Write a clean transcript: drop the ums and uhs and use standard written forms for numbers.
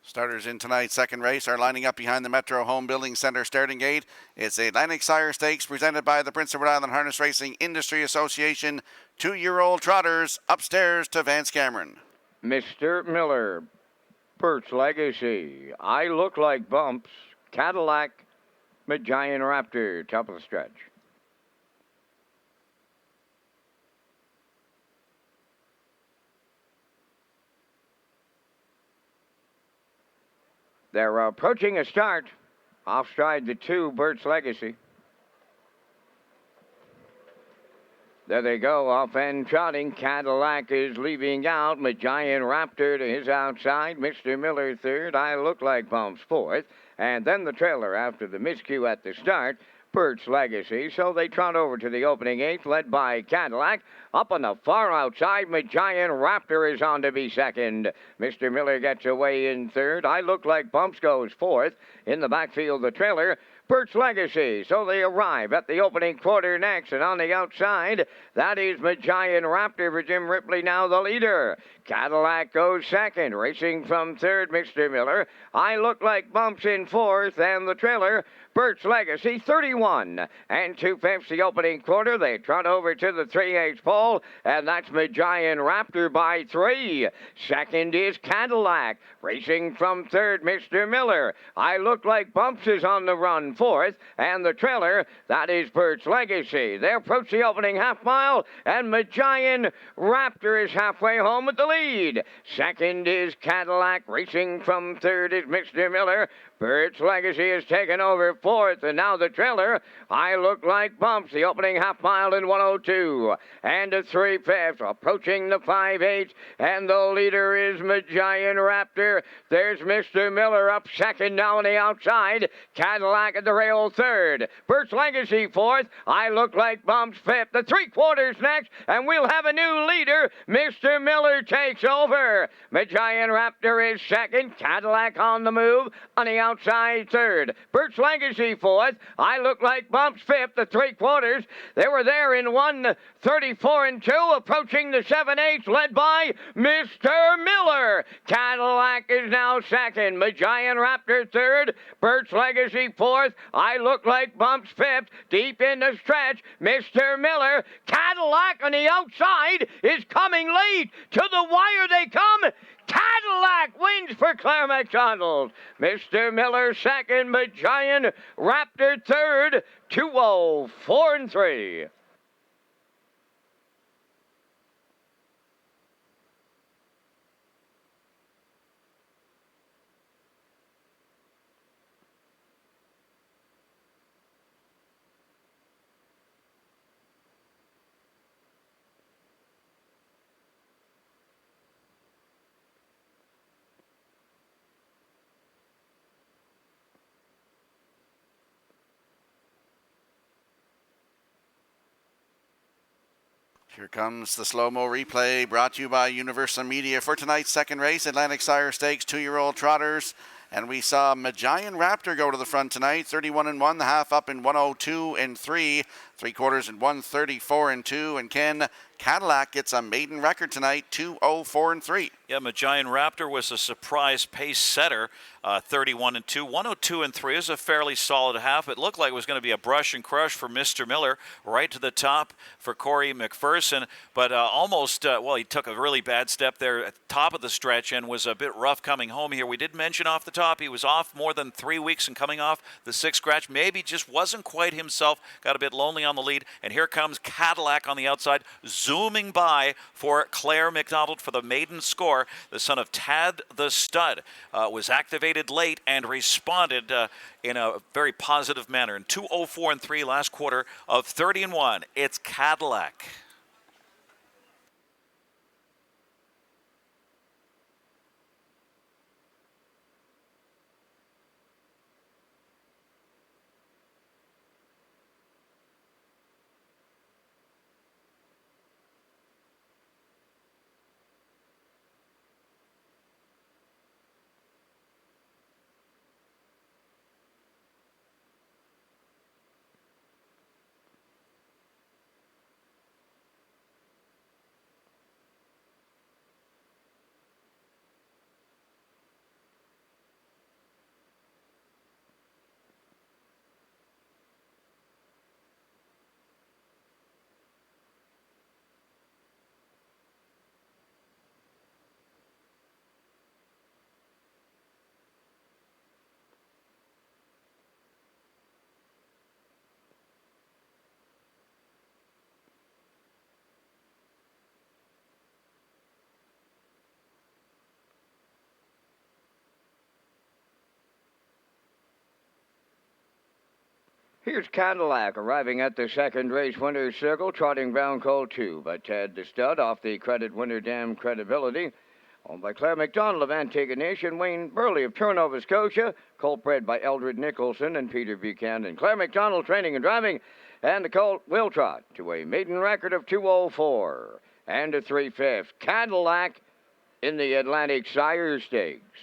Starters in tonight's second race are lining up behind the Metro Home Building Center starting gate. It's a Atlantic Sire Stakes presented by the Prince of Rhode Island Harness Racing Industry Association. 2-year-old trotters upstairs to Vance Cameron. Mr. Miller, Perch Legacy, I Look Like Bumps, Cadillac, Giant Raptor, top of the stretch. They're approaching a start. Off stride the 2, Birch Legacy. There they go, off and trotting. Cadillac is leaving out. Giant Raptor to his outside. Mr. Miller third. I Look Like Bumps fourth. And then the trailer after the miscue at the start. Birch Legacy. So they trot over to the opening eighth, led by Cadillac. Up on the far outside, Giant Raptor is on to be second. Mr. Miller gets away in third. I Look Like Bumps goes fourth. In the backfield, the trailer, Birch Legacy. So they arrive at the opening quarter next, and on the outside, that is Giant Raptor for Jim Ripley, now the leader. Cadillac goes second, racing from third, Mr. Miller. I Look Like Bumps in fourth, and the trailer, Birch Legacy, 31 and 2/5 the opening quarter. They trot over to the 3/8 pole, and that's Giant Raptor by 3. Second is Cadillac, racing from third, Mr. Miller. I Look Like Bumps is on the run fourth, and the trailer, that is Birch Legacy. They approach the opening half mile, and Giant Raptor is halfway home with the lead. Second is Cadillac, racing from third is Mr. Miller. Birch Legacy has taken over fourth, and now the trailer, I Look Like Bumps, the opening half mile in 102. And a 3/5, approaching the 5/8, and the leader is Giant Raptor. There's Mr. Miller up second now on the outside. Cadillac at the rail third. Birch Legacy fourth. I Look Like Bumps fifth. The 3/4 next, and we'll have a new leader. Mr. Miller takes over. Giant Raptor is second. Cadillac on the move. On the outside third. Birch Legacy fourth. I Look Like Bumps fifth. The 3/4. They were there in 1:34 and 2, approaching the 7/8, led by Mr. Miller. Cadillac is now second. Giant Raptor third. Birch Legacy fourth. I Look Like Bumps fifth. Deep in the stretch, Mr. Miller. Cadillac on the outside is coming late. To the wire they come. Cadillac wins for Claire McDonald. Mr. Miller second, Giant Raptor third, 2:04 and 3. Here comes the slow-mo replay brought to you by Universal Media for tonight's second race, Atlantic Sire Stakes 2-year-old trotters. And we saw Giant Raptor go to the front tonight, 31 and 1, the half up in 102 and 3, 3/4 in 134 and 2. And Ken, Cadillac gets a maiden record tonight, 2:04 and 3. Yeah, Giant Raptor was a surprise pace setter, 31 and 2, 102 and 3 is a fairly solid half. It looked like it was going to be a brush and crush for Mr. Miller, right to the top for Corey McPherson, but he took a really bad step there at the top of the stretch and was a bit rough coming home here. We did mention off the top he was off more than 3 weeks and coming off the 6th scratch, maybe just wasn't quite himself, got a bit lonely on the lead, and here comes Cadillac on the outside, zooming by for Claire McDonald for the maiden score. The son of Tad the Stud was activated late and responded in a very positive manner. In 2:04 and 3 last quarter of 30 and 1, it's Cadillac. Here's Cadillac arriving at the second race winner's circle, trotting Brown Colt 2 by Ted the Stud off the Credit Winner Dam Credibility. Owned by Claire McDonald of Antigonish and Wayne Burley of Pure Nova Scotia. Colt bred by Eldred Nicholson and Peter Buchanan. Claire McDonald training and driving. And the colt will trot to a maiden record of 2:04 and a 3/5. Cadillac in the Atlantic Sire Stakes.